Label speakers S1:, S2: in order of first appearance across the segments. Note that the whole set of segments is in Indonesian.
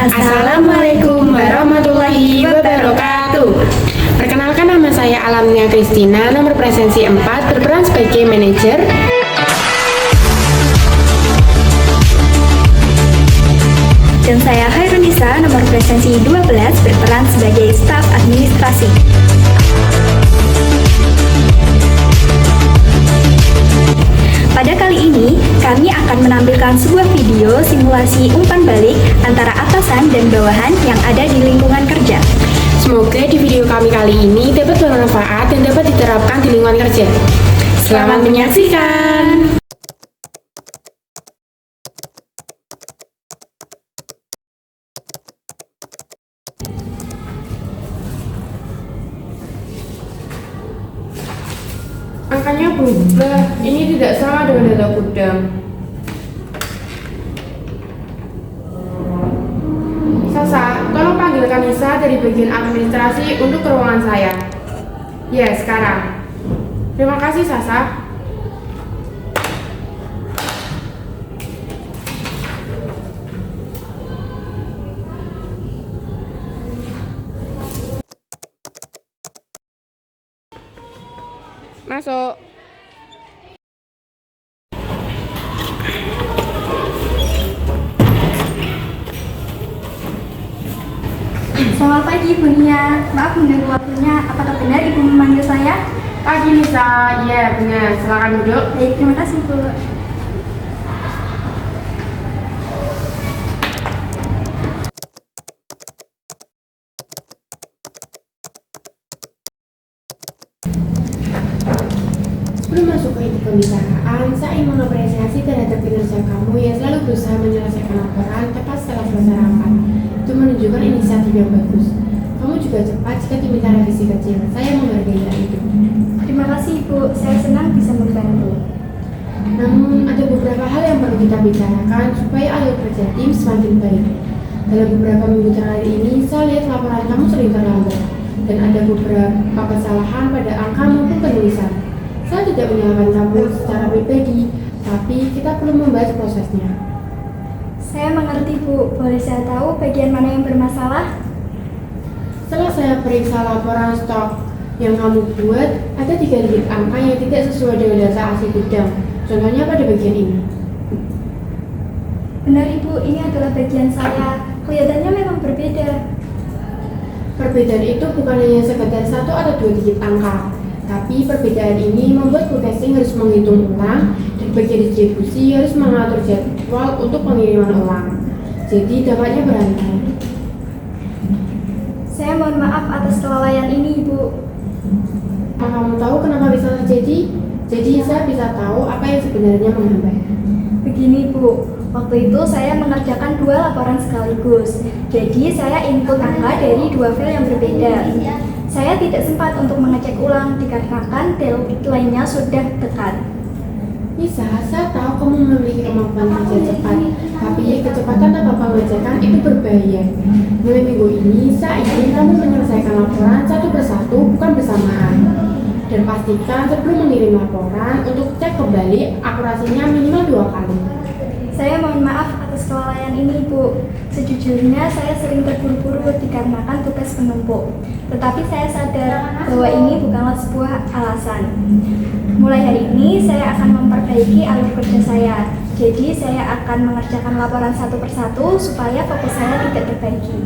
S1: Assalamualaikum warahmatullahi wabarakatuh. Perkenalkan, nama saya Alamnia Kristina, nomor presensi 4, berperan sebagai manajer.
S2: Dan saya Hairunisa, nomor presensi 12, berperan sebagai staf administrasi. Pada kali ini, kami akan menampilkan sebuah video simulasi umpan balik antara atasan dan bawahan yang ada di lingkungan kerja.
S1: Semoga di video kami kali ini dapat bermanfaat dan dapat diterapkan di lingkungan kerja. Selamat menyaksikan! Angkanya berubah, ini tidak sama dengan data gudang. Sasa, tolong panggilkan Nisa dari bagian administrasi untuk ke ruangan saya. Ya, sekarang. Terima kasih, Sasa. Masuk.
S2: Selamat pagi Ibu Nia, maaf mengganggu waktunya. Apakah benar Ibu memanggil saya?
S1: Pagi Nisa, ya benar. Silakan duduk.
S2: Baik, terima kasih Bu.
S1: Sebelum masuk ke inti pembicaraan, saya ingin mengapresiasi terhadap kinerja kamu yang selalu berusaha menyelesaikan laporan tepat setelah selesai rapat. Itu menunjukkan inisiatif yang bagus. Kamu juga cepat jika diminta revisi kecil. Saya menghargai hal itu.
S2: Terima kasih Bu, saya senang bisa membantu.
S1: Namun, ada beberapa hal yang perlu kita bicarakan supaya alur kerja tim semakin baik. Dalam beberapa minggu terakhir ini, saya lihat laporan kamu sering terlambat dan ada beberapa kesalahan pada angka maupun penulisan. Saya tidak menyalahkan kamu secara pribadi, tapi kita perlu membahas prosesnya.
S2: Saya mengerti Bu, boleh saya tahu bagian mana yang bermasalah?
S1: Setelah saya periksa laporan stok yang kamu buat, ada 3 digit angka yang tidak sesuai dengan data asli gudang. Contohnya pada bagian ini.
S2: Benar Ibu, ini adalah bagian saya. Kelihatannya memang berbeda.
S1: Perbedaan itu bukan hanya sekedar 1 atau 2 digit angka, tapi perbedaan ini membuat forecasting harus menghitung ulang dan bagian distribusi harus mengatur jadwal untuk pengiriman ulang. Jadi dampaknya berantai.
S2: Saya mohon maaf atas kelalaian ini Ibu.
S1: Apa kamu tahu kenapa bisa terjadi? Jadi saya bisa tahu apa yang sebenarnya menghambat.
S2: Begini Bu, waktu itu saya mengerjakan 2 laporan sekaligus. Jadi saya input angka dari 2 file yang berbeda. Saya tidak sempat untuk mengecek ulang dikarenakan deadline-nya sudah dekat.
S1: Nisa, saya tahu kamu memiliki kemampuan kerja cepat, tapi kecepatan tanpa pengecekan itu berbahaya. Mulai minggu ini, saya ingin kamu menyelesaikan laporan satu persatu, bukan bersamaan. Dan pastikan sebelum mengirim laporan untuk cek kembali akurasinya minimal 2 kali.
S2: Saya mohon maaf atas kelalaian ini Bu. Sejujurnya saya sering terburu-buru dikarenakan tugas penumpuk. Tetapi saya sadar bahwa ini bukanlah sebuah alasan. Mulai hari ini saya akan memperbaiki alur kerja saya. Jadi saya akan mengerjakan laporan satu persatu supaya fokus saya tidak terbagi.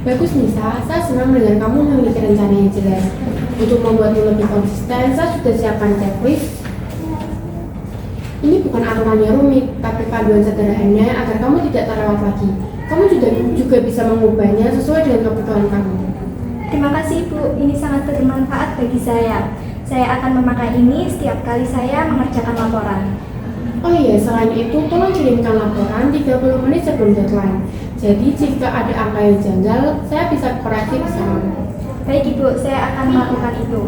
S1: Bagus Nisa, saya senang mendengar kamu memiliki rencana yang jelas. Untuk membuatmu lebih konsisten, saya sudah siapkan checklist. Ini bukan aturan yang rumit, tapi panduan sederhana agar kamu tidak terlewat lagi. Kamu juga bisa mengubahnya sesuai dengan kebutuhan kamu.
S2: Terima kasih Bu, ini sangat bermanfaat bagi saya. Saya akan memakai ini setiap kali saya mengerjakan laporan.
S1: Oh iya, selain itu, tolong kirimkan laporan 30 menit sebelum deadline. Jadi jika ada angka yang janggal, saya bisa koreksi bersama.
S2: Baik Ibu, saya akan melakukan itu.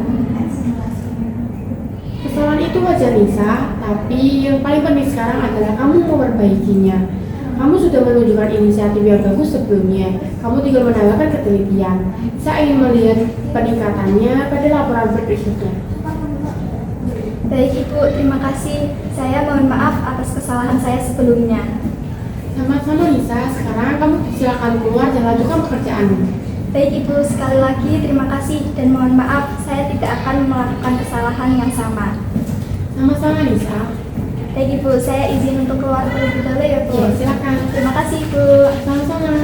S1: Kesalahan itu wajar Nisa, tapi yang paling penting sekarang adalah kamu memperbaikinya. Kamu sudah menunjukkan inisiatif yang bagus sebelumnya. Kamu tinggal menambahkan ketelitian. Saya ingin melihat peningkatannya pada laporan berikutnya.
S2: Baik Ibu, terima kasih. Saya mohon maaf atas kesalahan saya sebelumnya.
S1: Sama-sama Nisa, sekarang kamu silakan keluar dan lanjutkan pekerjaanmu.
S2: Baik Ibu, sekali lagi terima kasih dan mohon maaf saya tidak akan melakukan kesalahan yang sama.
S1: Sama-sama Nisa.
S2: Baik Ibu, saya izin untuk keluar terlebih dahulu ya Bu.
S1: Ya, silakan.
S2: Terima kasih Ibu.
S1: Sama-sama.